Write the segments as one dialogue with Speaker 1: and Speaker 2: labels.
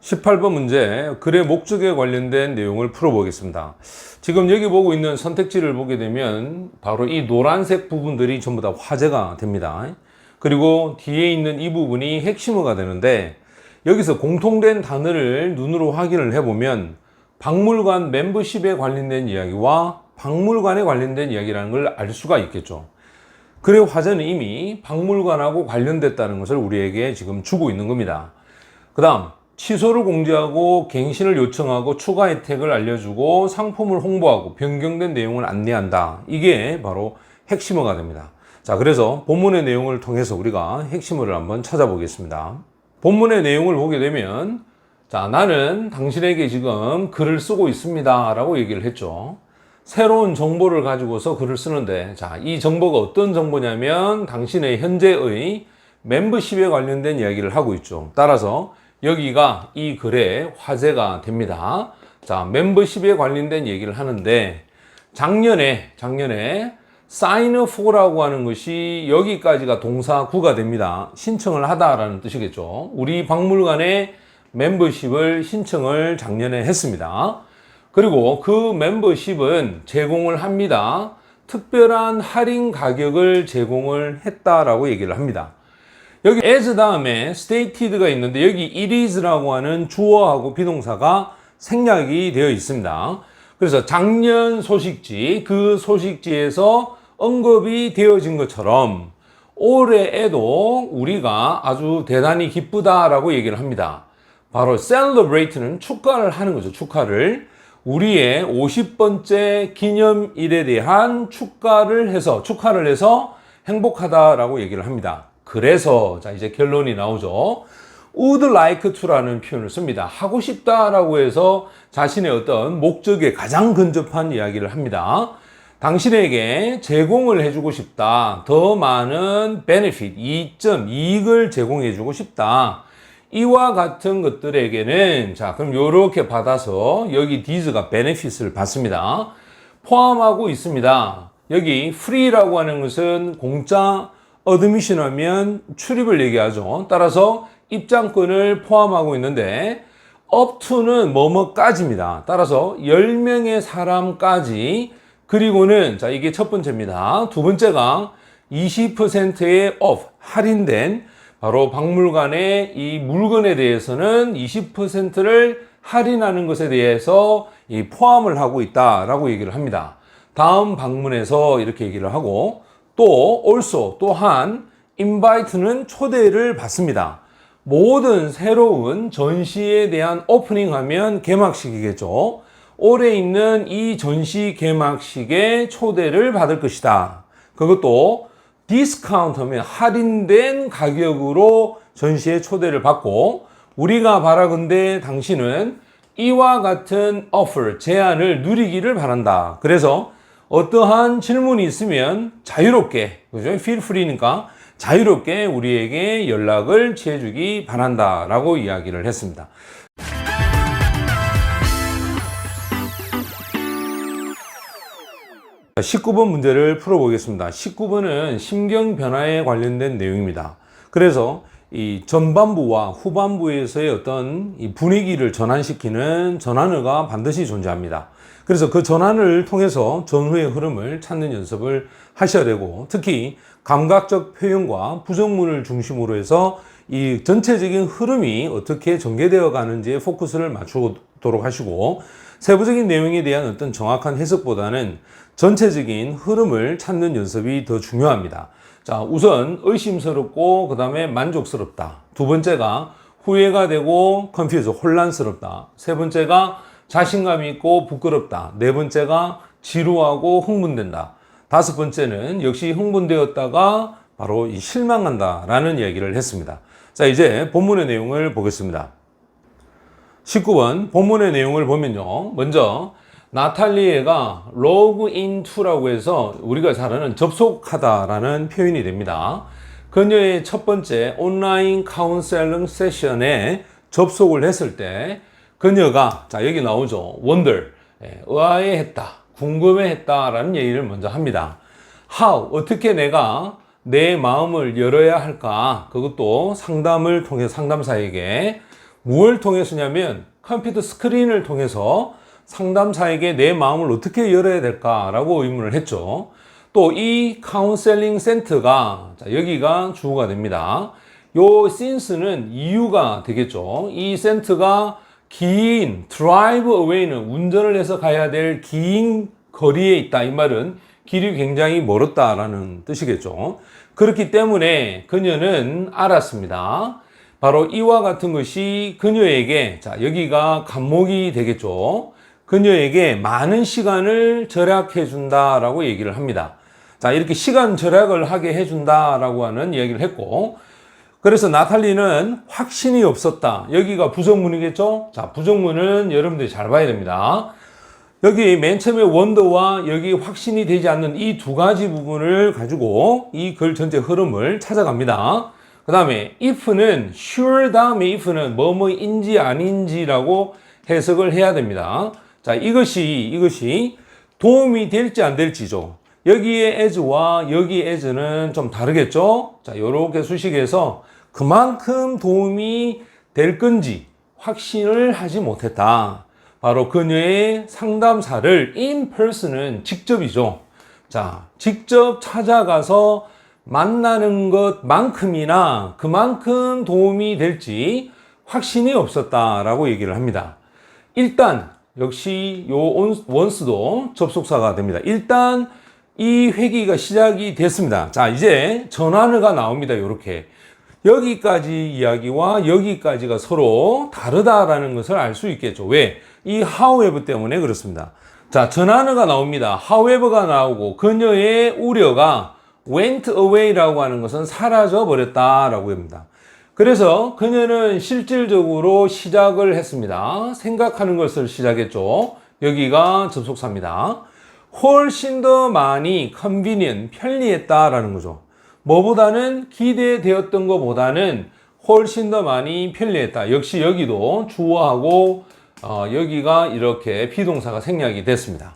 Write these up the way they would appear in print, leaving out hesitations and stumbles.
Speaker 1: 18번 문제, 글의 목적에 관련된 내용을 풀어보겠습니다. 지금 여기 보고 있는 선택지를 보게 되면 바로 이 노란색 부분들이 전부 다 화제가 됩니다. 그리고 뒤에 있는 이 부분이 핵심어가 되는데, 여기서 공통된 단어를 눈으로 확인을 해보면 박물관 멤버십에 관련된 이야기와 박물관에 관련된 이야기라는 걸 알 수가 있겠죠. 글의 화제는 이미 박물관하고 관련됐다는 것을 우리에게 지금 주고 있는 겁니다. 그 다음, 취소를 공지하고 갱신을 요청하고 추가 혜택을 알려주고 상품을 홍보하고 변경된 내용을 안내한다. 이게 바로 핵심어가 됩니다. 자, 그래서 본문의 내용을 통해서 우리가 핵심어를 한번 찾아보겠습니다. 본문의 내용을 보게 되면, 자, 나는 당신에게 지금 글을 쓰고 있습니다 라고 얘기를 했죠. 새로운 정보를 가지고서 글을 쓰는데, 자, 이 정보가 어떤 정보냐면 당신의 현재의 멤버십에 관련된 이야기를 하고 있죠. 따라서 여기가 이 글의 화제가 됩니다. 자, 멤버십에 관련된 얘기를 하는데, 작년에 sign up for라고 하는 것이 여기까지가 동사구가 됩니다. 신청을 하다라는 뜻이겠죠. 우리 박물관에 멤버십을 신청을 작년에 했습니다. 그리고 그 멤버십은 제공을 합니다. 특별한 할인 가격을 제공을 했다라고 얘기를 합니다. 여기 as 다음에 stated가 있는데, 여기 it is라고 하는 주어하고 비동사가 생략이 되어 있습니다. 그래서 작년 소식지, 그 소식지에서 언급이 되어진 것처럼 올해에도 우리가 아주 대단히 기쁘다라고 얘기를 합니다. 바로 celebrate는 축가를 하는 거죠. 축하를. 우리의 50번째 기념일에 대한 축가를 해서 행복하다라고 얘기를 합니다. 그래서 자, 이제 결론이 나오죠. would like to라는 표현을 씁니다. 하고 싶다라고 해서 자신의 어떤 목적에 가장 근접한 이야기를 합니다. 당신에게 제공을 해주고 싶다. 더 많은 benefit, 이익을 제공해주고 싶다. 이와 같은 것들에게는, 자, 그럼 요렇게 받아서 여기 these가 benefits를 받습니다. 포함하고 있습니다. 여기 free라고 하는 것은 공짜, admission 하면 출입을 얘기하죠. 따라서 입장권을 포함하고 있는데, up to는 뭐뭐까지입니다. 따라서 10명의 사람까지, 그리고는, 자, 이게 첫 번째입니다. 두 번째가 20%의 off, 할인된, 바로 박물관의 이 물건에 대해서는 20%를 할인하는 것에 대해서 이 포함을 하고 있다라고 얘기를 합니다. 다음 방문에서 이렇게 얘기를 하고, 또 also 또한 invite는 초대를 받습니다. 모든 새로운 전시에 대한 오프닝 하면 개막식이겠죠. 올해 있는 이 전시 개막식에 초대를 받을 것이다. 그것도 디스카운트 하면 할인된 가격으로 전시에 초대를 받고, 우리가 바라건대 당신은 이와 같은 offer, 제안을 누리기를 바란다. 그래서 어떠한 질문이 있으면 자유롭게, 그죠? feel free니까 자유롭게 우리에게 연락을 취해주기 바란다 라고 이야기를 했습니다. 자, 19번 문제를 풀어보겠습니다. 19번은 심경 변화에 관련된 내용입니다. 그래서 이 전반부와 후반부에서의 어떤 이 분위기를 전환시키는 전환어가 반드시 존재합니다. 그래서 그 전환을 통해서 전후의 흐름을 찾는 연습을 하셔야 되고, 특히 감각적 표현과 부정문을 중심으로 해서 이 전체적인 흐름이 어떻게 전개되어 가는지에 포커스를 맞추도록 하시고, 세부적인 내용에 대한 어떤 정확한 해석보다는 전체적인 흐름을 찾는 연습이 더 중요합니다. 자, 우선 의심스럽고 그 다음에 만족스럽다. 두 번째가 후회가 되고 confuse, 혼란스럽다. 세 번째가 자신감 있고 부끄럽다. 네 번째가 지루하고 흥분된다. 다섯 번째는 역시 흥분되었다가 바로 이 실망한다 라는 얘기를 했습니다. 자, 이제 본문의 내용을 보겠습니다. 19번 본문의 내용을 보면요. 먼저 나탈리에가 log into라고 해서 우리가 잘 아는 접속하다라는 표현이 됩니다. 그녀의 첫 번째 온라인 카운셀링 세션에 접속을 했을 때 그녀가, 자, 여기 나오죠. wonder, 의아해했다, 궁금해했다라는 얘기를 먼저 합니다. how, 어떻게 내가 내 마음을 열어야 할까? 그것도 상담을 통해 상담사에게 무엇을 통해서냐면 컴퓨터 스크린을 통해서 상담사에게 내 마음을 어떻게 열어야 될까라고 의문을 했죠. 또 이 카운셀링 센터가 여기가 주어가 됩니다. 요 since는 이유가 되겠죠. 이 센터가 긴 drive away는 운전을 해서 가야 될 긴 거리에 있다. 이 말은 길이 굉장히 멀었다라는 뜻이겠죠. 그렇기 때문에 그녀는 알았습니다. 바로 이와 같은 것이 그녀에게, 자, 여기가 간목이 되겠죠. 그녀에게 많은 시간을 절약해 준다라고 얘기를 합니다. 자, 이렇게 시간 절약을 하게 해준다라고 하는 이야기를 했고, 그래서 나탈리는 확신이 없었다. 여기가 부정문이겠죠? 자, 부정문은 여러분들이 잘 봐야 됩니다. 여기 맨 처음에 원더와 여기 확신이 되지 않는 이 두 가지 부분을 가지고 이 글 전체 흐름을 찾아갑니다. 그 다음에 if는 sure 다음에 if는 뭐뭐인지 아닌지라고 해석을 해야 됩니다. 자, 이것이 도움이 될지 안 될지죠. 여기에 as와 여기 as는 좀 다르겠죠? 자, 요렇게 수식해서 그만큼 도움이 될 건지 확신을 하지 못했다. 바로 그녀의 상담사를 in person은 직접이죠. 자, 직접 찾아가서 만나는 것만큼이나 그만큼 도움이 될지 확신이 없었다라고 얘기를 합니다. 일단 역시 요 once도 접속사가 됩니다. 일단 이 회기가 시작이 됐습니다. 자, 이제 전환어가 나옵니다. 이렇게 여기까지 이야기와 여기까지가 서로 다르다라는 것을 알 수 있겠죠. 왜? 이 however 때문에 그렇습니다. 자, 전환어가 나옵니다. however가 나오고 그녀의 우려가 went away라고 하는 것은 사라져 버렸다라고 합니다. 그래서 그녀는 실질적으로 시작을 했습니다. 생각하는 것을 시작했죠. 여기가 접속사입니다. 훨씬 더 많이 convenient, 편리했다라는 거죠. 뭐보다는 기대되었던 것보다는 훨씬 더 많이 편리했다. 역시 여기도 주어하고 여기가 이렇게 비동사가 생략이 됐습니다.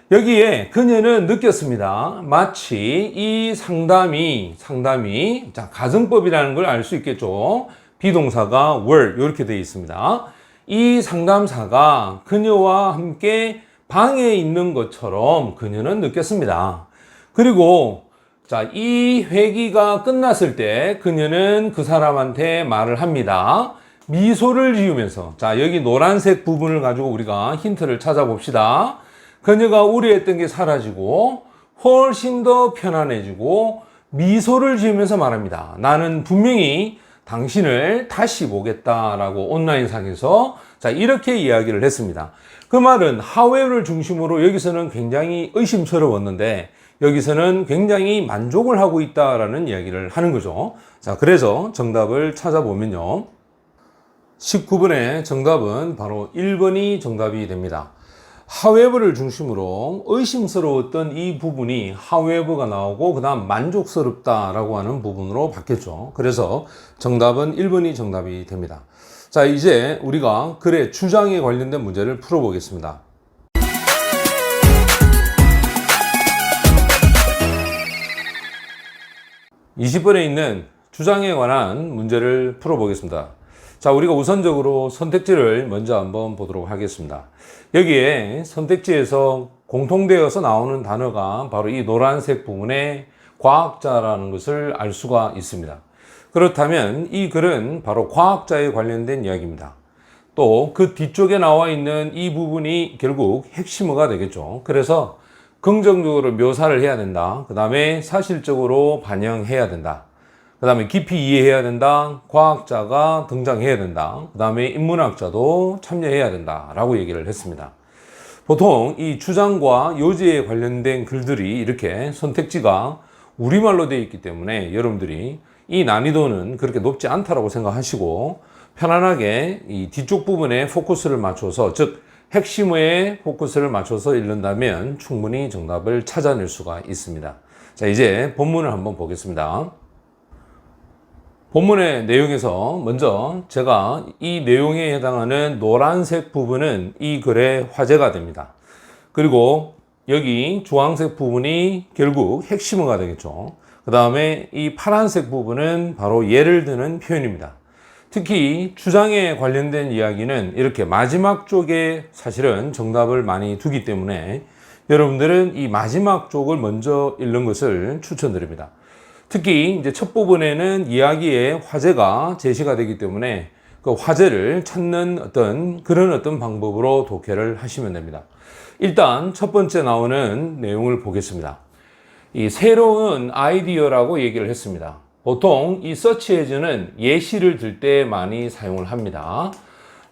Speaker 1: 여기에 그녀는 느꼈습니다. 마치 이 상담이 자, 가정법이라는 걸 알 수 있겠죠. 비동사가 were 이렇게 되어 있습니다. 이 상담사가 그녀와 함께 방에 있는 것처럼 그녀는 느꼈습니다. 그리고 자, 이 회기가 끝났을 때 그녀는 그 사람한테 말을 합니다. 미소를 지으면서, 자, 여기 노란색 부분을 가지고 우리가 힌트를 찾아봅시다. 그녀가 우려했던 게 사라지고 훨씬 더 편안해지고 미소를 지으면서 말합니다. 나는 분명히 당신을 다시 보겠다라고 온라인상에서 자, 이렇게 이야기를 했습니다. 그 말은 however를 중심으로 여기서는 굉장히 의심스러웠는데 여기서는 굉장히 만족을 하고 있다라는 이야기를 하는 거죠. 자, 그래서 정답을 찾아보면요. 19번의 정답은 바로 1번이 정답이 됩니다. however를 중심으로 의심스러웠던 이 부분이 however가 나오고 그 다음 만족스럽다라고 하는 부분으로 바뀌었죠. 그래서 정답은 1번이 정답이 됩니다. 자, 이제 우리가 글의 주장에 관련된 문제를 풀어보겠습니다. 20번에 있는 주장에 관한 문제를 풀어보겠습니다. 자, 우리가 우선적으로 선택지를 먼저 한번 보도록 하겠습니다. 여기에 선택지에서 공통되어서 나오는 단어가 바로 이 노란색 부분의 과학자라는 것을 알 수가 있습니다. 그렇다면 이 글은 바로 과학자에 관련된 이야기입니다. 또 그 뒤쪽에 나와 있는 이 부분이 결국 핵심어가 되겠죠. 그래서 긍정적으로 묘사를 해야 된다. 그 다음에 사실적으로 반영해야 된다. 그 다음에 깊이 이해해야 된다. 과학자가 등장해야 된다. 그 다음에 인문학자도 참여해야 된다. 라고 얘기를 했습니다. 보통 이 주장과 요지에 관련된 글들이 이렇게 선택지가 우리말로 되어 있기 때문에 여러분들이 이 난이도는 그렇게 높지 않다라고 생각하시고 편안하게 이 뒤쪽 부분에 포커스를 맞춰서, 즉 핵심어에 포커스를 맞춰서 읽는다면 충분히 정답을 찾아낼 수가 있습니다. 자, 이제 본문을 한번 보겠습니다. 본문의 내용에서 먼저 제가 이 내용에 해당하는 노란색 부분은 이 글의 화제가 됩니다. 그리고 여기 주황색 부분이 결국 핵심어가 되겠죠. 그 다음에 이 파란색 부분은 바로 예를 드는 표현입니다. 특히 추장에 관련된 이야기는 이렇게 마지막 쪽에 사실은 정답을 많이 두기 때문에 여러분들은 이 마지막 쪽을 먼저 읽는 것을 추천드립니다. 특히 이제 첫 부분에는 이야기의 화제가 제시가 되기 때문에 그 화제를 찾는 그런 방법으로 독해를 하시면 됩니다. 일단 첫 번째 나오는 내용을 보겠습니다. 이 새로운 아이디어라고 얘기를 했습니다. 보통 이 search as는 예시를 들 때 많이 사용을 합니다.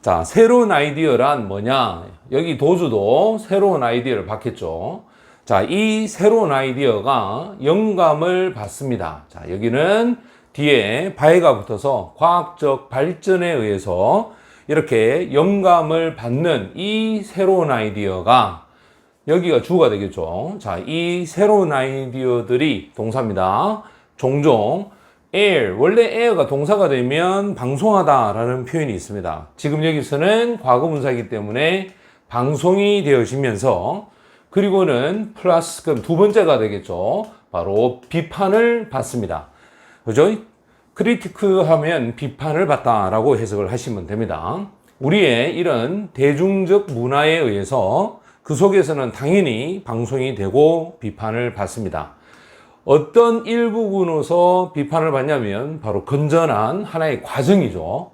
Speaker 1: 자, 새로운 아이디어란 뭐냐? 여기 도주도 새로운 아이디어를 받겠죠. 자, 이 새로운 아이디어가 영감을 받습니다. 자, 여기는 뒤에 by가 붙어서 과학적 발전에 의해서 이렇게 영감을 받는 이 새로운 아이디어가 여기가 주어가 되겠죠. 자, 이 새로운 아이디어들이 동사입니다. 종종 air, 원래 air가 동사가 되면 방송하다라는 표현이 있습니다. 지금 여기서는 과거분사이기 때문에 방송이 되어지면서 그리고는 플러스 그럼 두 번째가 되겠죠. 바로 비판을 받습니다. 그죠? 크리티크 하면 비판을 받다라고 해석을 하시면 됩니다. 우리의 이런 대중적 문화에 의해서 그 속에서는 당연히 방송이 되고 비판을 받습니다. 어떤 일부분으로서 비판을 받냐면 바로 건전한 하나의 과정이죠.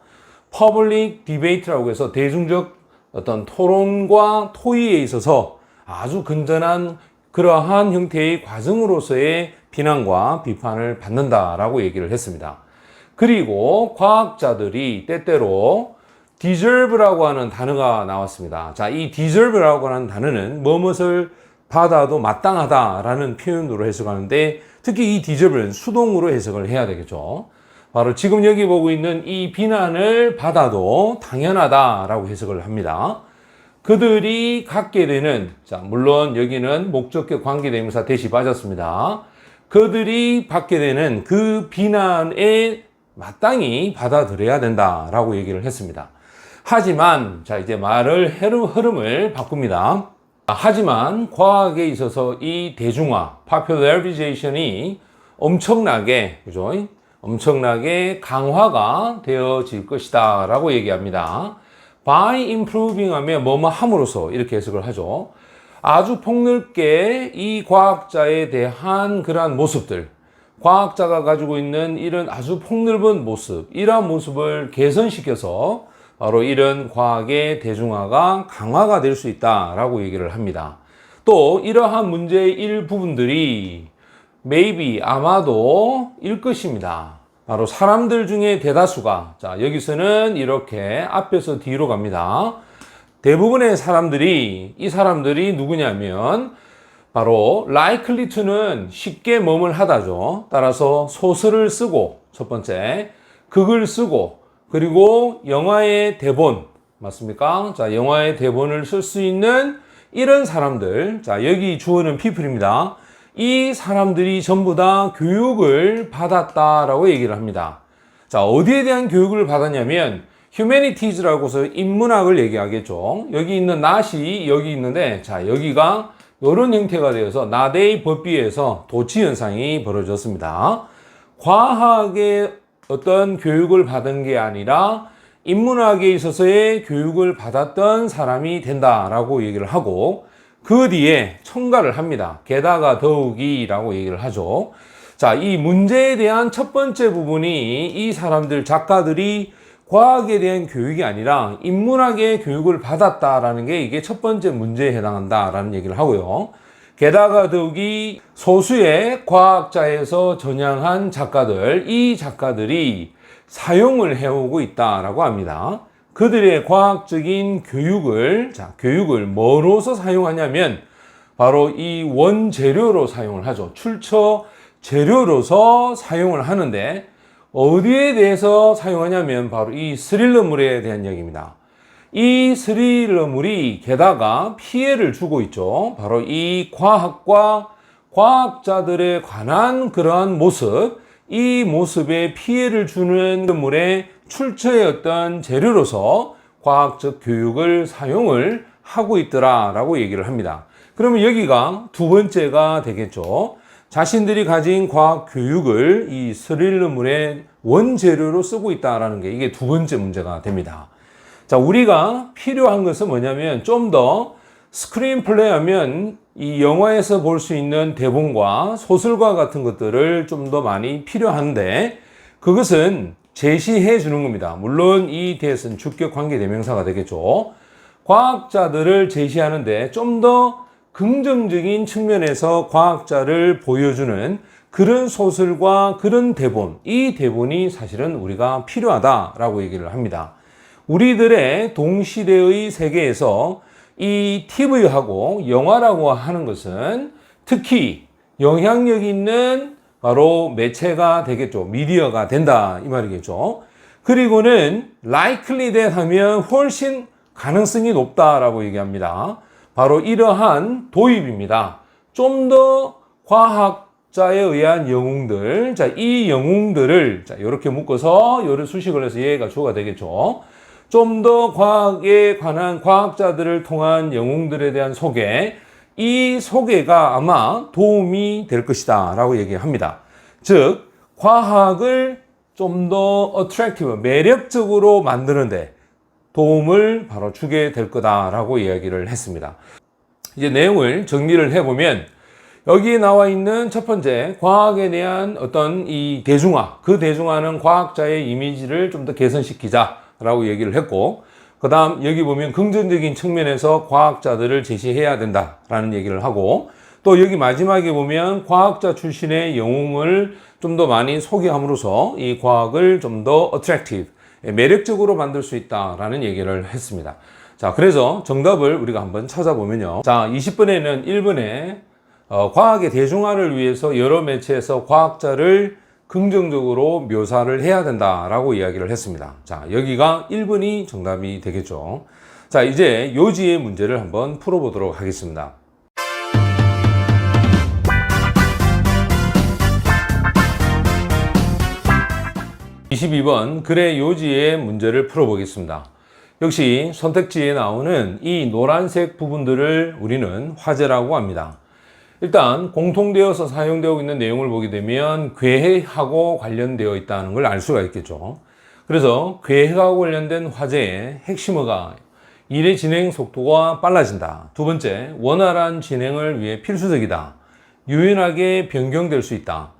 Speaker 1: 퍼블릭 디베이트라고 해서 대중적 어떤 토론과 토의에 있어서 아주 건전한 그러한 형태의 과정으로서의 비난과 비판을 받는다라고 얘기를 했습니다. 그리고 과학자들이 때때로 deserve라고 하는 단어가 나왔습니다. 자, 이 deserve라고 하는 단어는 무엇을 받아도 마땅하다라는 표현으로 해석하는데 특히 이 deserve는 수동으로 해석을 해야 되겠죠. 바로 지금 여기 보고 있는 이 비난을 받아도 당연하다라고 해석을 합니다. 그들이 갖게 되는, 자, 물론 여기는 목적격 관계대명사 대시 빠졌습니다. 그들이 받게 되는 그 비난에 마땅히 받아들여야 된다라고 얘기를 했습니다. 하지만, 자, 이제 말을 흐름을 바꿉니다. 하지만 과학에 있어서 이 대중화, popularization이 엄청나게, 그죠? 엄청나게 강화가 되어질 것이다 라고 얘기합니다. by improving 하면 뭐뭐 함으로써 이렇게 해석을 하죠. 아주 폭넓게 이 과학자에 대한 그러한 모습들, 과학자가 가지고 있는 이런 아주 폭넓은 모습, 이러한 모습을 개선시켜서 바로 이런 과학의 대중화가 강화가 될 수 있다라고 얘기를 합니다. 또 이러한 문제의 일부분들이 maybe 아마도 일 것입니다. 바로 사람들 중에 대다수가, 자, 여기서는 이렇게 앞에서 뒤로 갑니다. 대부분의 사람들이, 이 사람들이 누구냐면 바로 likely to는 쉽게 뭐뭘 하다죠. 따라서 소설을 쓰고, 첫 번째 극을 쓰고, 그리고 영화의 대본, 맞습니까? 자, 영화의 대본을 쓸 수 있는 이런 사람들, 자, 여기 주어는 people입니다. 이 사람들이 전부 다 교육을 받았다라고 얘기를 합니다. 자, 어디에 대한 교육을 받았냐면 humanities라고 해서 인문학을 얘기하겠죠. 여기 있는 not이 여기 있는데, 자, 여기가 이런 형태가 되어서 나대의 법비에서 도치 현상이 벌어졌습니다. 과학의 어떤 교육을 받은 게 아니라 인문학에 있어서의 교육을 받았던 사람이 된다라고 얘기를 하고 그 뒤에 첨가를 합니다. 게다가 더욱이라고 얘기를 하죠. 자, 이 문제에 대한 첫 번째 부분이 이 사람들, 작가들이 과학에 대한 교육이 아니라 인문학의 교육을 받았다라는 게 이게 첫 번째 문제에 해당한다라는 얘기를 하고요. 게다가 더욱이 소수의 과학자에서 전향한 작가들, 이 작가들이 사용을 해오고 있다라고 합니다. 그들의 과학적인 교육을, 자, 교육을 뭐로서 사용하냐면 바로 이 원재료로 사용을 하죠. 출처 재료로서 사용을 하는데 어디에 대해서 사용하냐면 바로 이 스릴러물에 대한 얘기입니다. 이 스릴러물이 게다가 피해를 주고 있죠. 바로 이 과학과 과학자들에 관한 그러한 모습, 이 모습에 피해를 주는 물의 출처의 어떤 재료로서 과학적 교육을 사용을 하고 있더라라고 얘기를 합니다. 그러면 여기가 두 번째가 되겠죠. 자신들이 가진 과학 교육을 이 스릴러물의 원재료로 쓰고 있다는 게 이게 두 번째 문제가 됩니다. 자, 우리가 필요한 것은 뭐냐면 좀 더 스크린 플레이하면 이 영화에서 볼 수 있는 대본과 소설과 같은 것들을 좀 더 많이 필요한데 그것은 제시해 주는 겁니다. 물론 이 대해서는 주격 관계 대명사가 되겠죠. 과학자들을 제시하는데 좀 더 긍정적인 측면에서 과학자를 보여주는 그런 소설과 그런 대본, 이 대본이 사실은 우리가 필요하다라고 얘기를 합니다. 우리들의 동시대의 세계에서 이 TV하고 영화라고 하는 것은 특히 영향력 있는 바로 매체가 되겠죠. 미디어가 된다 이 말이겠죠. 그리고는 likely that 하면 훨씬 가능성이 높다라고 얘기합니다. 바로 이러한 도입입니다. 좀 더 과학자에 의한 영웅들, 자, 이 영웅들을 자, 이렇게 묶어서 요를 수식을 해서 얘가 주어가 되겠죠. 좀 더 과학에 관한 과학자들을 통한 영웅들에 대한 소개, 이 소개가 아마 도움이 될 것이다 라고 얘기합니다. 즉 과학을 좀 더 attractive, 매력적으로 만드는데 도움을 바로 주게 될 거다라고 이야기를 했습니다. 이제 내용을 정리를 해보면 여기에 나와 있는 첫 번째 과학에 대한 어떤 이 대중화, 그 대중화는 과학자의 이미지를 좀 더 개선시키자라고 얘기를 했고, 그 다음 여기 보면 긍정적인 측면에서 과학자들을 제시해야 된다라는 얘기를 하고, 또 여기 마지막에 보면 과학자 출신의 영웅을 좀 더 많이 소개함으로써 이 과학을 좀 더 attractive, 매력적으로 만들 수 있다라는 얘기를 했습니다. 자, 그래서 정답을 우리가 한번 찾아보면요. 자, 20번에는 1번에 과학의 대중화를 위해서 여러 매체에서 과학자를 긍정적으로 묘사를 해야 된다라고 이야기를 했습니다. 자, 여기가 1번이 정답이 되겠죠. 자, 이제 요지의 문제를 한번 풀어보도록 하겠습니다. 22번 글의 요지의 문제를 풀어보겠습니다. 역시 선택지에 나오는 이 노란색 부분들을 우리는 화제라고 합니다. 일단 공통되어서 사용되고 있는 내용을 보게 되면 괴핵하고 관련되어 있다는 걸 알 수가 있겠죠. 그래서 괴핵하고 관련된 화제의 핵심어가 일의 진행 속도가 빨라진다. 두 번째, 원활한 진행을 위해 필수적이다. 유연하게 변경될 수 있다.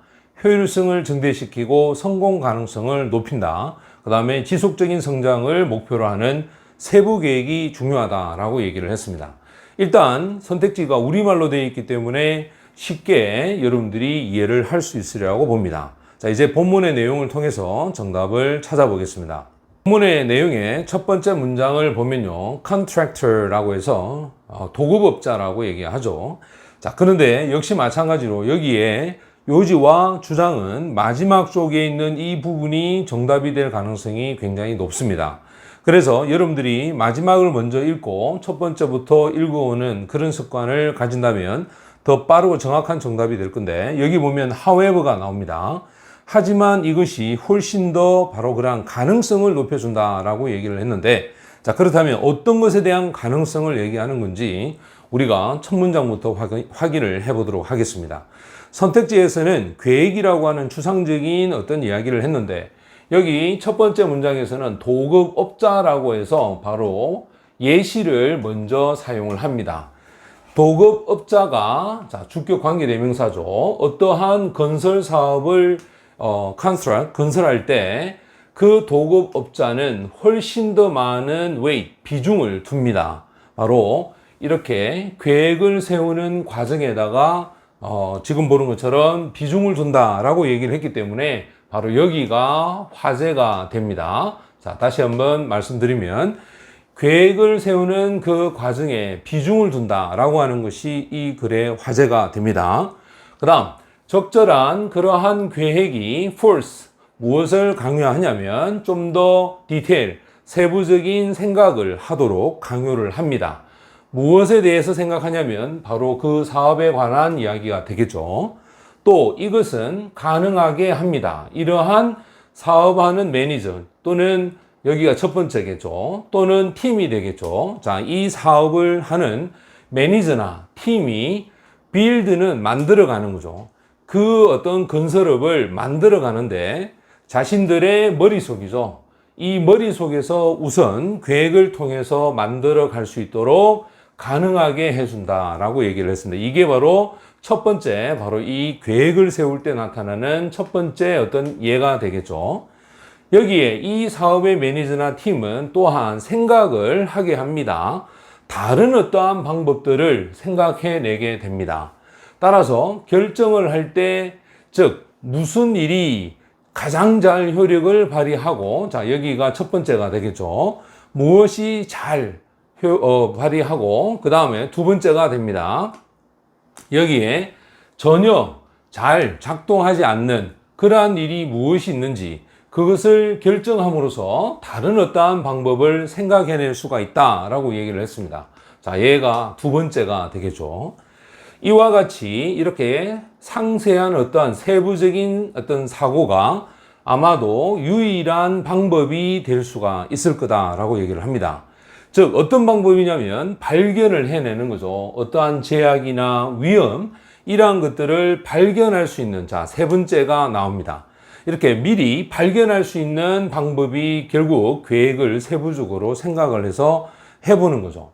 Speaker 1: 효율성을 증대시키고 성공 가능성을 높인다. 그 다음에 지속적인 성장을 목표로 하는 세부 계획이 중요하다라고 얘기를 했습니다. 일단 선택지가 우리말로 되어 있기 때문에 쉽게 여러분들이 이해를 할 수 있으리라고 봅니다. 자, 이제 본문의 내용을 통해서 정답을 찾아보겠습니다. 본문의 내용의 첫 번째 문장을 보면요, contractor라고 해서 도급업자라고 얘기하죠. 자, 그런데 역시 마찬가지로 여기에 요지와 주장은 마지막 쪽에 있는 이 부분이 정답이 될 가능성이 굉장히 높습니다. 그래서 여러분들이 마지막을 먼저 읽고 첫 번째부터 읽어오는 그런 습관을 가진다면 더 빠르고 정확한 정답이 될 건데, 여기 보면 however가 나옵니다. 하지만 이것이 훨씬 더 바로 그런 가능성을 높여준다라고 얘기를 했는데, 자, 그렇다면 어떤 것에 대한 가능성을 얘기하는 건지 우리가 첫 문장부터 확인을 해보도록 하겠습니다. 선택지에서는 계획이라고 하는 추상적인 어떤 이야기를 했는데, 여기 첫 번째 문장에서는 도급업자라고 해서 바로 예시를 먼저 사용을 합니다. 도급업자가 자, 주격 관계 대명사죠. 어떠한 건설 사업을 construct, 건설할 때 그 도급업자는 훨씬 더 많은 weight, 비중을 둡니다. 바로 이렇게 계획을 세우는 과정에다가 지금 보는 것처럼 비중을 둔다라고 얘기를 했기 때문에 바로 여기가 화제가 됩니다. 자, 다시 한번 말씀드리면 계획을 세우는 그 과정에 비중을 둔다라고 하는 것이 이 글의 화제가 됩니다. 그 다음 적절한 그러한 계획이 force, 무엇을 강요하냐면 좀 더 디테일, 세부적인 생각을 하도록 강요를 합니다. 무엇에 대해서 생각하냐면 바로 그 사업에 관한 이야기가 되겠죠. 또 이것은 가능하게 합니다. 이러한 사업하는 매니저 또는 여기가 첫 번째겠죠. 또는 팀이 되겠죠. 자, 이 사업을 하는 매니저나 팀이 빌드는 만들어가는 거죠. 그 어떤 건설업을 만들어 가는데 자신들의 머릿속이죠. 이 머릿속에서 우선 계획을 통해서 만들어 갈 수 있도록 가능하게 해준다라고 얘기를 했습니다. 이게 바로 첫 번째, 바로 이 계획을 세울 때 나타나는 첫 번째 어떤 예가 되겠죠. 여기에 이 사업의 매니저나 팀은 또한 생각을 하게 합니다. 다른 어떠한 방법들을 생각해내게 됩니다. 따라서 결정을 할 때, 즉 무슨 일이 가장 잘 효력을 발휘하고, 자 여기가 첫 번째가 되겠죠. 무엇이 잘 발휘하고, 그 다음에 두 번째가 됩니다. 여기에 전혀 잘 작동하지 않는 그러한 일이 무엇이 있는지 그것을 결정함으로써 다른 어떠한 방법을 생각해낼 수가 있다라고 얘기를 했습니다. 자, 얘가 두 번째가 되겠죠. 이와 같이 이렇게 상세한 어떠한 세부적인 어떤 사고가 아마도 유일한 방법이 될 수가 있을 거다라고 얘기를 합니다. 즉 어떤 방법이냐면 발견을 해내는 거죠. 어떠한 제약이나 위험 이러한 것들을 발견할 수 있는, 자, 세 번째가 나옵니다. 이렇게 미리 발견할 수 있는 방법이 결국 계획을 세부적으로 생각을 해서 해보는 거죠.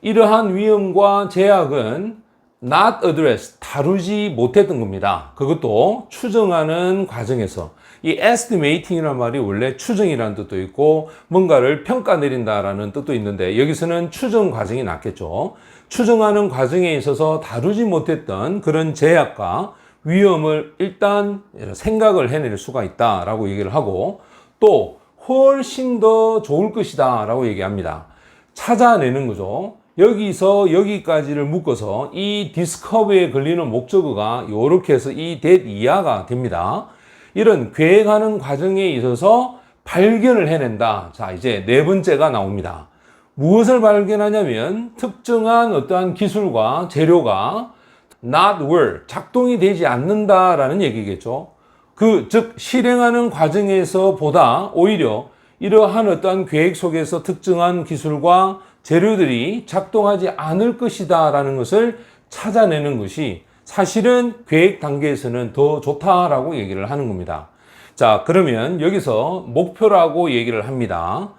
Speaker 1: 이러한 위험과 제약은 not addressed, 다루지 못했던 겁니다. 그것도 추정하는 과정에서. 이 estimating이라는 말이 원래 추정이라는 뜻도 있고 뭔가를 평가 내린다라는 뜻도 있는데 여기서는 추정 과정이 낫겠죠. 추정하는 과정에 있어서 다루지 못했던 그런 제약과 위험을 일단 생각을 해낼 수가 있다라고 얘기를 하고, 또 훨씬 더 좋을 것이다 라고 얘기합니다. 찾아내는 거죠. 여기서 여기까지를 묶어서 이 디스커버에 걸리는 목적어가 이렇게 해서 이 that 이하가 됩니다. 이런 계획하는 과정에 있어서 발견을 해낸다. 자, 이제 네 번째가 나옵니다. 무엇을 발견하냐면 특정한 어떠한 기술과 재료가 not work, 작동이 되지 않는다라는 얘기겠죠. 즉 실행하는 과정에서 보다 오히려 이러한 어떠한 계획 속에서 특정한 기술과 재료들이 작동하지 않을 것이다 라는 것을 찾아내는 것이 사실은 계획 단계에서는 더 좋다라고 얘기를 하는 겁니다. 자, 그러면 여기서 목표라고 얘기를 합니다.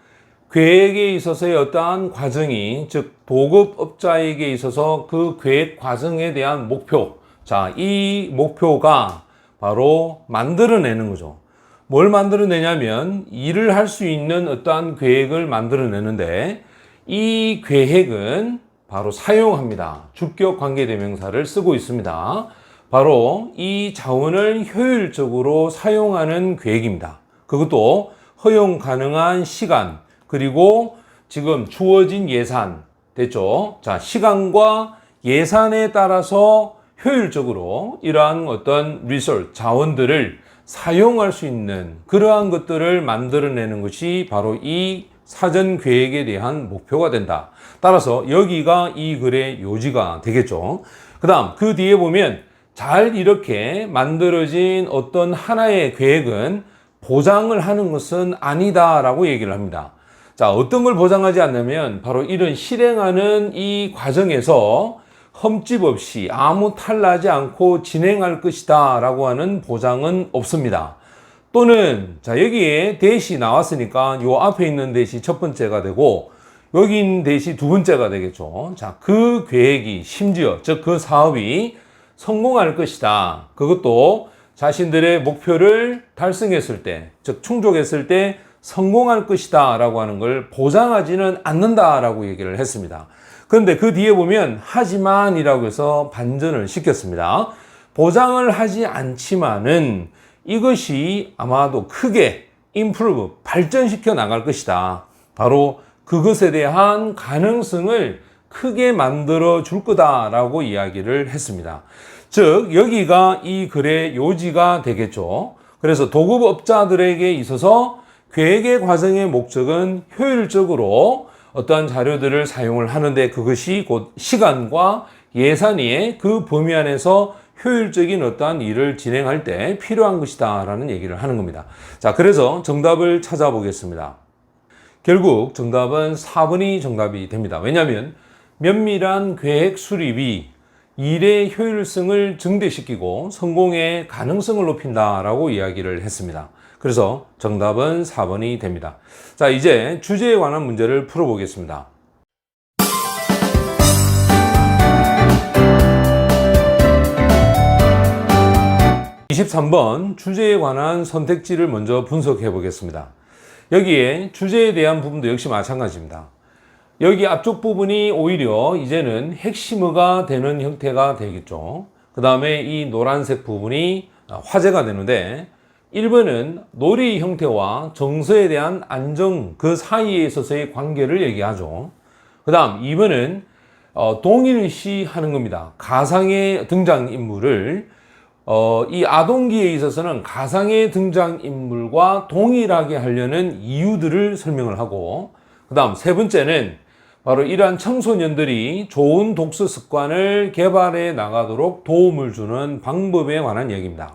Speaker 1: 계획에 있어서의 어떠한 과정이, 즉 도급업자에게 있어서 그 계획 과정에 대한 목표, 자, 이 목표가 바로 만들어내는 거죠. 뭘 만들어내냐면 일을 할 수 있는 어떠한 계획을 만들어내는데 이 계획은 바로 사용합니다. 주격 관계대명사를 쓰고 있습니다. 바로 이 자원을 효율적으로 사용하는 계획입니다. 그것도 허용 가능한 시간, 그리고 지금 주어진 예산 됐죠? 자, 시간과 예산에 따라서 효율적으로 이러한 어떤 리소스, 자원들을 사용할 수 있는 그러한 것들을 만들어내는 것이 바로 이 사전 계획에 대한 목표가 된다. 따라서 여기가 이 글의 요지가 되겠죠. 그 다음 그 뒤에 보면 잘 이렇게 만들어진 어떤 하나의 계획은 보장을 하는 것은 아니다라고 얘기를 합니다. 자, 어떤 걸 보장하지 않냐면 바로 이런 실행하는 이 과정에서 흠집 없이 아무 탈나지 않고 진행할 것이다 라고 하는 보장은 없습니다. 또는 자, 여기에 대시 나왔으니까 요 앞에 있는 대시 첫 번째가 되고 여기 있는 대시 두 번째가 되겠죠. 자, 그 계획이 심지어 즉 그 사업이 성공할 것이다. 그것도 자신들의 목표를 달성했을 때, 즉 충족했을 때 성공할 것이다 라고 하는 걸 보장하지는 않는다 라고 얘기를 했습니다. 그런데 그 뒤에 보면 하지만 이라고 해서 반전을 시켰습니다. 보장을 하지 않지만은 이것이 아마도 크게 improve, 발전시켜 나갈 것이다. 바로 그것에 대한 가능성을 크게 만들어 줄 거다라고 이야기를 했습니다. 즉 여기가 이 글의 요지가 되겠죠. 그래서 도급업자들에게 있어서 계획의 과정의 목적은 효율적으로 어떠한 자료들을 사용을 하는데 그것이 곧 시간과 예산의 그 범위 안에서 효율적인 어떠한 일을 진행할 때 필요한 것이다 라는 얘기를 하는 겁니다. 자, 그래서 정답을 찾아보겠습니다. 결국 정답은 4번이 정답이 됩니다. 왜냐하면 면밀한 계획 수립이 일의 효율성을 증대시키고 성공의 가능성을 높인다라고 이야기를 했습니다. 그래서 정답은 4번이 됩니다. 자, 이제 주제에 관한 문제를 풀어보겠습니다. 23번 주제에 관한 선택지를 먼저 분석해 보겠습니다. 여기에 주제에 대한 부분도 역시 마찬가지입니다. 여기 앞쪽 부분이 오히려 이제는 핵심어가 되는 형태가 되겠죠. 그 다음에 이 노란색 부분이 화제가 되는데 1번은 놀이 형태와 정서에 대한 안정 그 사이에 있어서의 관계를 얘기하죠. 그 다음 2번은 동일시하는 겁니다. 가상의 등장인물을 이 아동기에 있어서는 가상의 등장인물과 동일하게 하려는 이유들을 설명을 하고, 그 다음 세 번째는 바로 이러한 청소년들이 좋은 독서 습관을 개발해 나가도록 도움을 주는 방법에 관한 얘기입니다.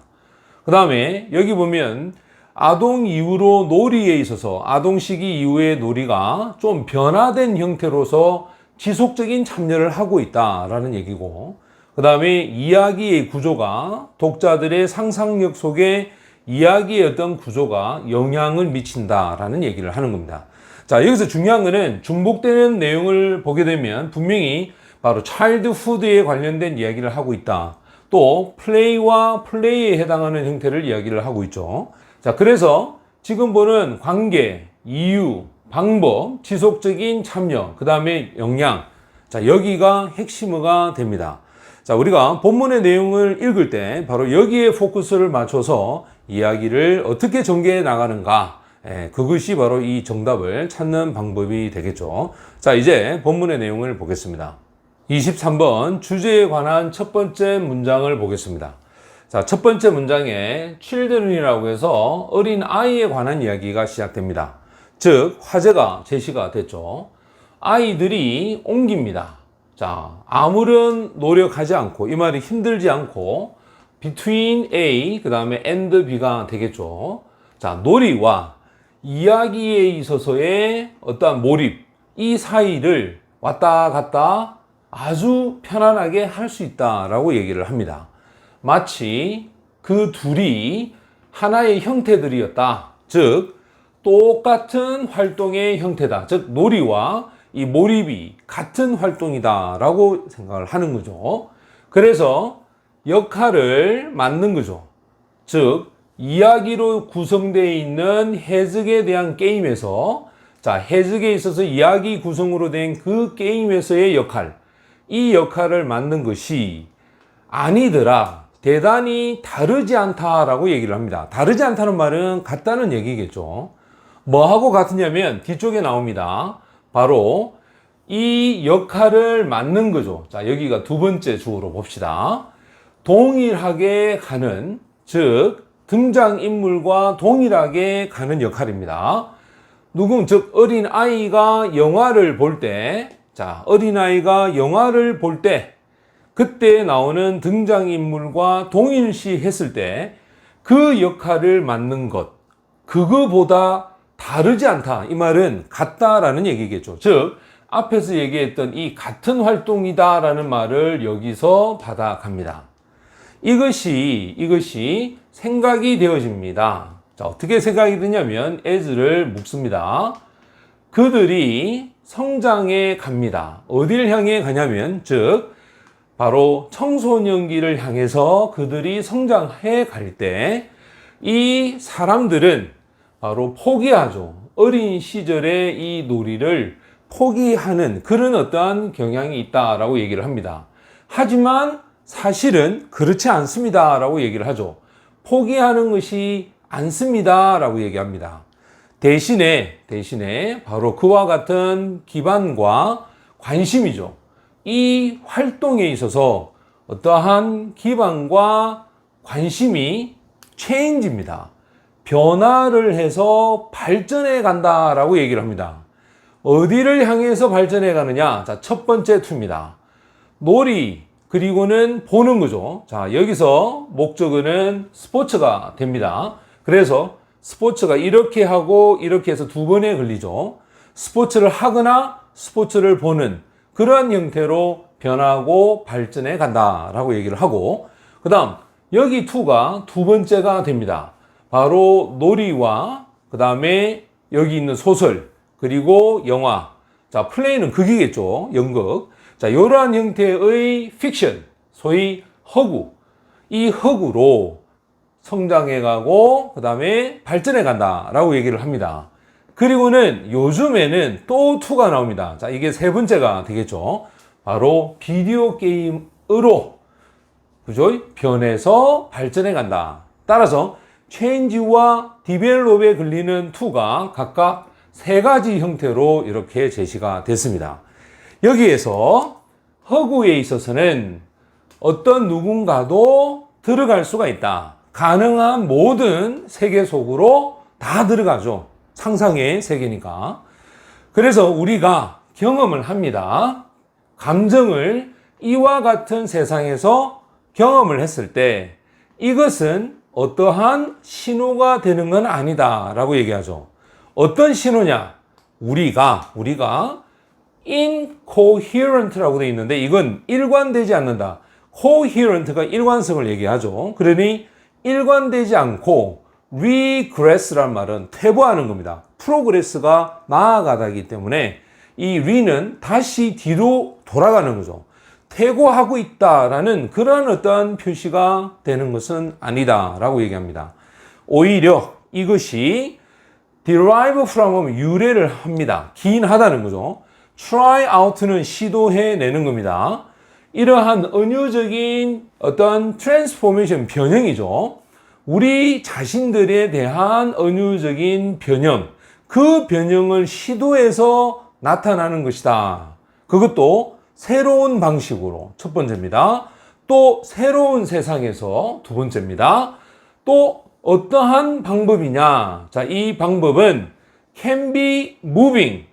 Speaker 1: 그 다음에 여기 보면 아동 이후로 놀이에 있어서 아동 시기 이후의 놀이가 좀 변화된 형태로서 지속적인 참여를 하고 있다라는 얘기고, 그 다음에 이야기의 구조가 독자들의 상상력 속에 이야기의 어떤 구조가 영향을 미친다라는 얘기를 하는 겁니다. 자, 여기서 중요한 거는 중복되는 내용을 보게 되면 분명히 바로 차일드후드에 관련된 이야기를 하고 있다. 또 플레이와 플레이에 해당하는 형태를 이야기를 하고 있죠. 자, 그래서 지금 보는 관계, 이유, 방법, 지속적인 참여, 그 다음에 영향. 자, 여기가 핵심어가 됩니다. 자, 우리가 본문의 내용을 읽을 때 바로 여기에 포커스를 맞춰서 이야기를 어떻게 전개해 나가는가, 그것이 바로 이 정답을 찾는 방법이 되겠죠. 자, 이제 본문의 내용을 보겠습니다. 23번 주제에 관한 첫 번째 문장을 보겠습니다. 자, 첫 번째 문장에 children이라고 해서 어린 아이에 관한 이야기가 시작됩니다. 즉, 화제가 제시가 됐죠. 아이들이 옮깁니다. 자, 아무런 노력하지 않고, 이 말이 힘들지 않고, between A, 그 다음에 and B가 되겠죠. 자, 놀이와 이야기에 있어서의 어떠한 몰입, 이 사이를 왔다 갔다 아주 편안하게 할 수 있다라고 얘기를 합니다. 마치 그 둘이 하나의 형태들이었다. 즉, 똑같은 활동의 형태다. 즉, 놀이와 이 몰입이 같은 활동이다 라고 생각을 하는 거죠. 그래서 역할을 맡는 거죠. 즉, 이야기로 구성되어 있는 해석에 대한 게임에서, 자, 해석에 있어서 이야기 구성으로 된 그 게임에서의 역할, 이 역할을 맡는 것이 아니더라, 대단히 다르지 않다라고 얘기를 합니다. 다르지 않다는 말은 같다는 얘기겠죠. 뭐하고 같으냐면 뒤쪽에 나옵니다. 바로 이 역할을 맡는 거죠. 자, 여기가 두 번째 주어로 봅시다. 동일하게 가는, 즉 등장인물과 동일하게 가는 역할입니다. 즉 어린 아이가 영화를 볼 때, 자, 어린 아이가 영화를 볼 때 그때 나오는 등장인물과 동일시 했을 때 그 역할을 맡는 것, 그거보다 다르지 않다. 이 말은 같다라는 얘기겠죠. 즉, 앞에서 얘기했던 이 같은 활동이다라는 말을 여기서 받아갑니다. 이것이 생각이 되어집니다. 자, 어떻게 생각이 되냐면 as를 묻습니다. 그들이 성장해 갑니다. 어디를 향해 가냐면, 즉, 바로 청소년기를 향해서 그들이 성장해 갈 때 이 사람들은 바로 포기하죠. 어린 시절의 이 놀이를 포기하는 그런 어떠한 경향이 있다라고 얘기를 합니다. 하지만 사실은 그렇지 않습니다라고 얘기를 하죠. 포기하는 것이 않습니다라고 얘기합니다. 대신에 바로 그와 같은 기반과 관심이죠. 이 활동에 있어서 어떠한 기반과 관심이 체인지입니다. 변화를 해서 발전해 간다라고 얘기를 합니다. 어디를 향해서 발전해 가느냐? 자, 첫 번째 투입니다. 놀이, 그리고는 보는 거죠. 자, 여기서 목적어는 스포츠가 됩니다. 그래서 스포츠가 이렇게 하고 이렇게 해서 두 번에 걸리죠. 스포츠를 하거나 스포츠를 보는 그러한 형태로 변하고 발전해 간다라고 얘기를 하고, 그 다음 여기 to가 두 번째가 됩니다. 바로 놀이와 그 다음에 여기 있는 소설 그리고 영화, 자 플레이는 극이겠죠. 연극. 자 이러한 형태의 픽션, 소위 허구, 이 허구로 성장해 가고 그 다음에 발전해 간다라고 얘기를 합니다. 그리고는 요즘에는 또 2가 나옵니다. 자, 이게 세 번째가 되겠죠. 바로 비디오 게임으로, 그죠? 변해서 발전해 간다. 따라서 체인지와 디벨롭에 걸리는 2가 각각 세 가지 형태로 이렇게 제시가 됐습니다. 여기에서 허구에 있어서는 어떤 누군가도 들어갈 수가 있다. 가능한 모든 세계 속으로 다 들어가죠. 상상의 세계니까. 그래서 우리가 경험을 합니다. 감정을 이와 같은 세상에서 경험을 했을 때 이것은 어떠한 신호가 되는 건 아니다 라고 얘기하죠. 어떤 신호냐? 우리가 incoherent라고 되어 있는데 이건 일관되지 않는다. coherent가 일관성을 얘기하죠. 그러니 일관되지 않고 regress란 말은 퇴보하는 겁니다. progress가 나아가다기 때문에 이 re는 다시 뒤로 돌아가는 거죠. 퇴고하고 있다라는 그런 어떤 표시가 되는 것은 아니다라고 얘기합니다. 오히려 이것이 derive from 유래를 합니다. 기인하다는 거죠. try out는 시도해내는 겁니다. 이러한 은유적인 어떤 트랜스포메이션 변형이죠. 우리 자신들에 대한 은유적인 변형, 그 변형을 시도해서 나타나는 것이다. 그것도 새로운 방식으로 첫 번째입니다. 또 새로운 세상에서 두 번째입니다. 또 어떠한 방법이냐? 자, 이 방법은 can be moving.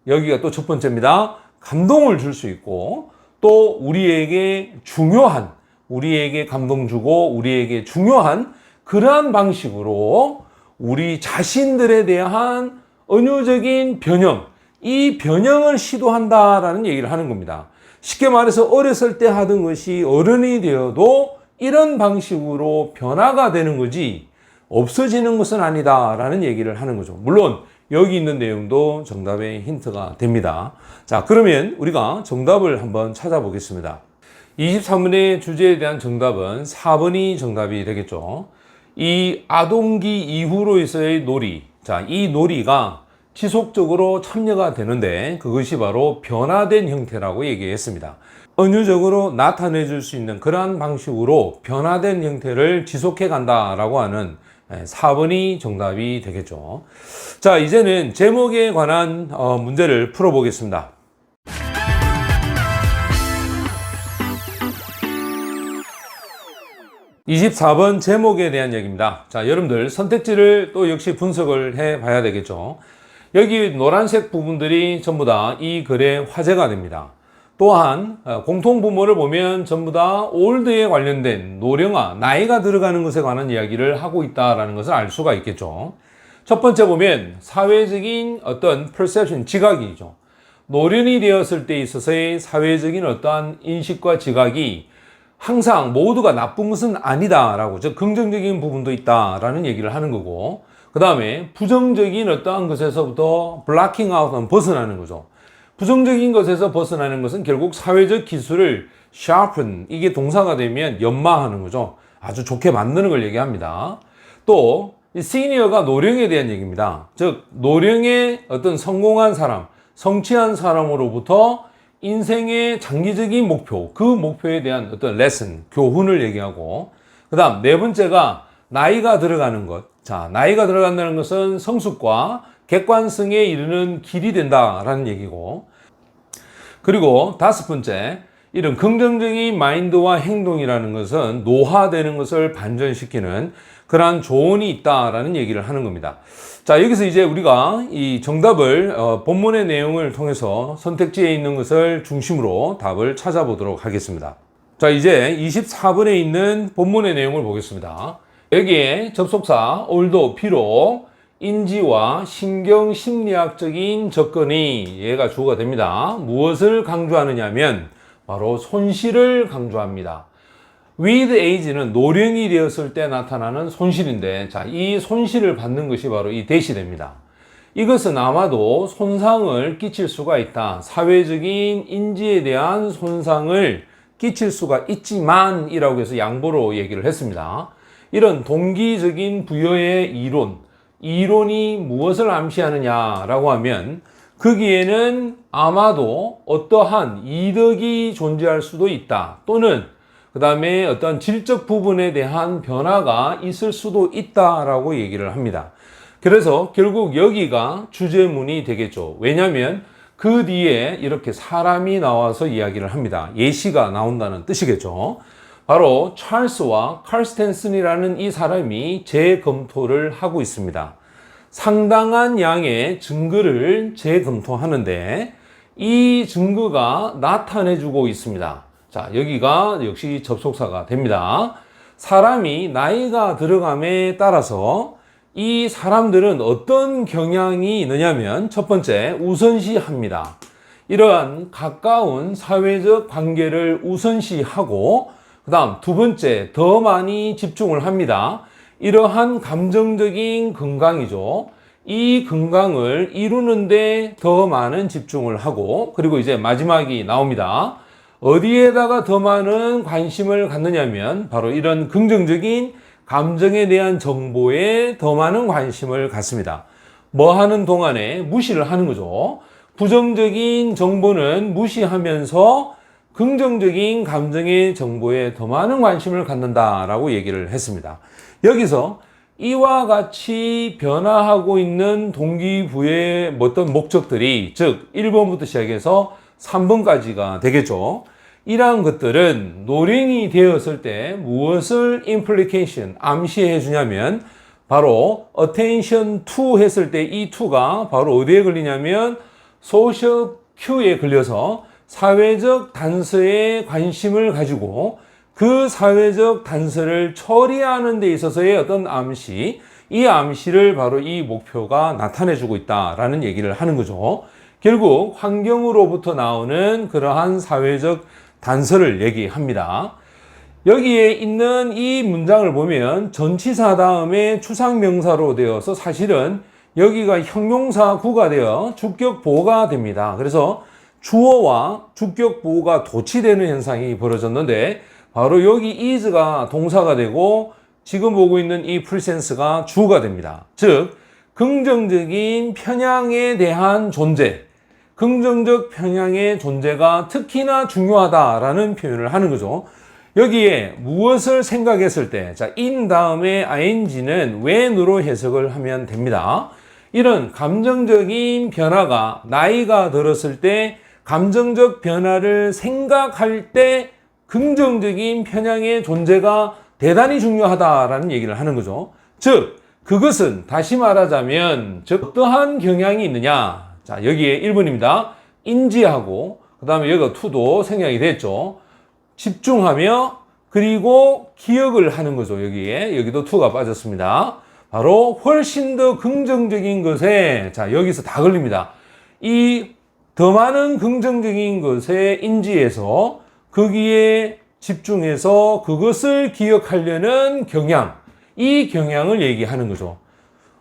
Speaker 1: 여기가 또 첫 번째입니다. 감동을 줄 수 있고 또 우리에게 중요한, 우리에게 감동 주고 우리에게 중요한 그러한 방식으로 우리 자신들에 대한 은유적인 변형, 이 변형을 시도한다라는 얘기를 하는 겁니다. 쉽게 말해서 어렸을 때 하던 것이 어른이 되어도 이런 방식으로 변화가 되는 거지 없어지는 것은 아니다라는 얘기를 하는 거죠. 물론 여기 있는 내용도 정답의 힌트가 됩니다. 자, 그러면 우리가 정답을 한번 찾아보겠습니다. 23번의 주제에 대한 정답은 4번이 정답이 되겠죠. 이 아동기 이후로서의 놀이, 자, 이 놀이가 지속적으로 참여가 되는데 그것이 바로 변화된 형태라고 얘기했습니다. 은유적으로 나타내 줄 수 있는 그러한 방식으로 변화된 형태를 지속해 간다라고 하는 4번이 정답이 되겠죠. 자, 이제는 제목에 관한 문제를 풀어보겠습니다. (24번) 제목에 대한 얘기입니다. 자, 여러분들 선택지를 또 역시 분석을 해 봐야 되겠죠. 여기 노란색 부분들이 전부 다 이 글의 화제가 됩니다. 또한 공통분모를 보면 전부 다 올드에 관련된 노령화, 나이가 들어가는 것에 관한 이야기를 하고 있다는 것을 알 수가 있겠죠. 첫 번째 보면 사회적인 어떤 perception, 지각이죠. 노련이 되었을 때 있어서의 사회적인 어떠한 인식과 지각이 항상 모두가 나쁜 것은 아니다라고, 즉 긍정적인 부분도 있다라는 얘기를 하는 거고, 그 다음에 부정적인 어떠한 것에서부터 blocking out은 벗어나는 거죠. 부정적인 것에서 벗어나는 것은 결국 사회적 기술을 sharpen, 이게 동사가 되면 연마하는 거죠. 아주 좋게 만드는 걸 얘기합니다. 또 시니어가 노령에 대한 얘기입니다. 즉 노령의 어떤 성공한 사람, 성취한 사람으로부터 인생의 장기적인 목표, 그 목표에 대한 어떤 레슨, 교훈을 얘기하고, 그 다음 네 번째가 나이가 들어가는 것. 자, 나이가 들어간다는 것은 성숙과 객관성에 이르는 길이 된다라는 얘기고, 그리고 다섯 번째, 이런 긍정적인 마인드와 행동이라는 것은 노화되는 것을 반전시키는 그러한 조언이 있다라는 얘기를 하는 겁니다. 자, 여기서 이제 우리가 이 정답을 본문의 내용을 통해서 선택지에 있는 것을 중심으로 답을 찾아보도록 하겠습니다. 자, 이제 24번에 있는 본문의 내용을 보겠습니다. 여기에 접속사 although 비록 인지와 신경 심리학적인 접근이 얘가 주어가 됩니다. 무엇을 강조하느냐 하면 바로 손실을 강조합니다. with age는 노령이 되었을 때 나타나는 손실인데, 자, 이 손실을 받는 것이 바로 이 대시됩니다. 이것은 아마도 손상을 끼칠 수가 있다. 사회적인 인지에 대한 손상을 끼칠 수가 있지만 이라고 해서 양보로 얘기를 했습니다. 이런 동기적인 부여의 이론이 무엇을 암시하느냐라고 하면 거기에는 아마도 어떠한 이득이 존재할 수도 있다. 또는 그 다음에 어떤 질적 부분에 대한 변화가 있을 수도 있다라고 얘기를 합니다. 그래서 결국 여기가 주제문이 되겠죠. 왜냐하면 그 뒤에 이렇게 사람이 나와서 이야기를 합니다. 예시가 나온다는 뜻이겠죠. 바로 찰스와 칼스텐슨이라는 이 사람이 재검토를 하고 있습니다. 상당한 양의 증거를 재검토하는데 이 증거가 나타내주고 있습니다. 자, 여기가 역시 접속사가 됩니다. 사람이 나이가 들어감에 따라서 이 사람들은 어떤 경향이 있느냐면 첫 번째, 우선시합니다. 이러한 가까운 사회적 관계를 우선시하고 그 다음 두 번째, 더 많이 집중을 합니다. 이러한 감정적인 건강이죠. 이 건강을 이루는데 더 많은 집중을 하고 그리고 이제 마지막이 나옵니다. 어디에다가 더 많은 관심을 갖느냐면 바로 이런 긍정적인 감정에 대한 정보에 더 많은 관심을 갖습니다. 뭐 하는 동안에 무시를 하는 거죠. 부정적인 정보는 무시하면서 긍정적인 감정의 정보에 더 많은 관심을 갖는다라고 얘기를 했습니다. 여기서 이와 같이 변화하고 있는 동기부여의 어떤 목적들이 즉 1번부터 시작해서 3번까지가 되겠죠. 이러한 것들은 노령이 되었을 때 무엇을 implication, 암시해 주냐면 바로 attention to 했을 때 이 to가 바로 어디에 걸리냐면 social cue에 걸려서 사회적 단서에 관심을 가지고 그 사회적 단서를 처리하는 데 있어서의 어떤 암시, 이 암시를 바로 이 목표가 나타내 주고 있다라는 얘기를 하는 거죠. 결국 환경으로부터 나오는 그러한 사회적 단서를 얘기합니다. 여기에 있는 이 문장을 보면 전치사 다음에 추상명사로 되어서 사실은 여기가 형용사구가 되어 주격보가 됩니다. 그래서 주어와 주격보가 도치되는 현상이 벌어졌는데 바로 여기 is가 동사가 되고 지금 보고 있는 이 presence가 주어가 됩니다. 즉 긍정적인 편향에 대한 존재, 긍정적 편향의 존재가 특히나 중요하다라는 표현을 하는 거죠. 여기에 무엇을 생각했을 때, 자, in 다음에 ing는 when으로 해석을 하면 됩니다. 이런 감정적인 변화가 나이가 들었을 때 감정적 변화를 생각할 때 긍정적인 편향의 존재가 대단히 중요하다라는 얘기를 하는 거죠. 즉, 그것은 다시 말하자면 즉 어떠한 경향이 있느냐. 자, 여기에 1번입니다. 인지하고 그 다음에 여기가 to도 생략이 됐죠. 집중하며 그리고 기억을 하는 거죠. 여기도 to가 빠졌습니다. 바로 훨씬 더 긍정적인 것에 자 여기서 다 걸립니다. 이 더 많은 긍정적인 것에 인지해서 거기에 집중해서 그것을 기억하려는 경향, 이 경향을 얘기하는 거죠.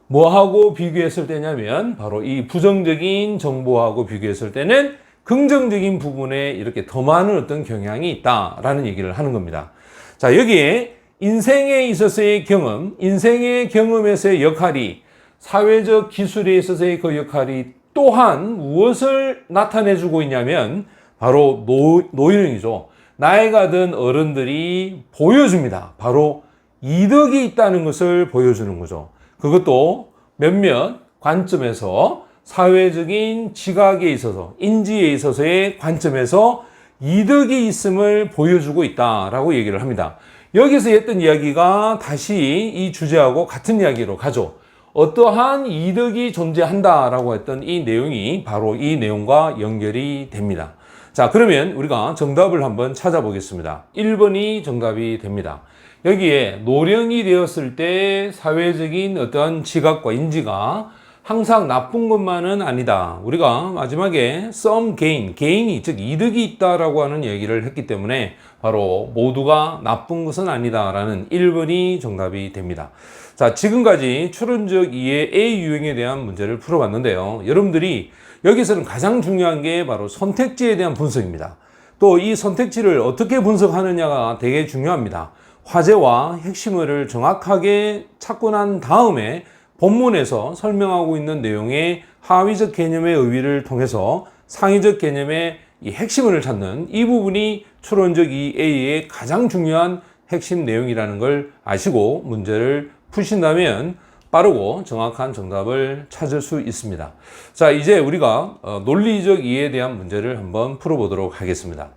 Speaker 1: 뭐하고 비교했을 때냐면 바로 이 부정적인 정보하고 비교했을 때는 긍정적인 부분에 이렇게 더 많은 어떤 경향이 있다라는 얘기를 하는 겁니다. 자, 여기에 인생에 있어서의 경험, 인생의 경험에서의 역할이 사회적 기술에 있어서의 그 역할이 또한 무엇을 나타내주고 있냐면 바로 노령이죠. 나이가 든 어른들이 보여줍니다. 바로 이득이 있다는 것을 보여주는 거죠. 그것도 몇몇 관점에서 사회적인 지각에 있어서 인지에 있어서의 관점에서 이득이 있음을 보여주고 있다라고 얘기를 합니다. 여기서 했던 이야기가 다시 이 주제하고 같은 이야기로 가죠. 어떠한 이득이 존재한다라고 했던 이 내용이 바로 이 내용과 연결이 됩니다. 자, 그러면 우리가 정답을 한번 찾아보겠습니다. 1번이 정답이 됩니다. 여기에 노령이 되었을 때 사회적인 어떤 지각과 인지가 항상 나쁜 것만은 아니다. 우리가 마지막에 some gain, gain이 즉 이득이 있다라고 하는 얘기를 했기 때문에 바로 모두가 나쁜 것은 아니다라는 1번이 정답이 됩니다. 자, 지금까지 추론적 이해 A 유형에 대한 문제를 풀어봤는데요. 여러분들이 여기서는 가장 중요한 게 바로 선택지에 대한 분석입니다. 또 이 선택지를 어떻게 분석하느냐가 되게 중요합니다. 화제와 핵심어를 정확하게 찾고 난 다음에 본문에서 설명하고 있는 내용의 하위적 개념의 의의를 통해서 상위적 개념의 이 핵심을 찾는 이 부분이 추론적 A의 가장 중요한 핵심 내용이라는 걸 아시고 문제를 푸신다면 빠르고 정확한 정답을 찾을 수 있습니다. 자, 이제 우리가 논리적 이해에 대한 문제를 한번 풀어보도록 하겠습니다.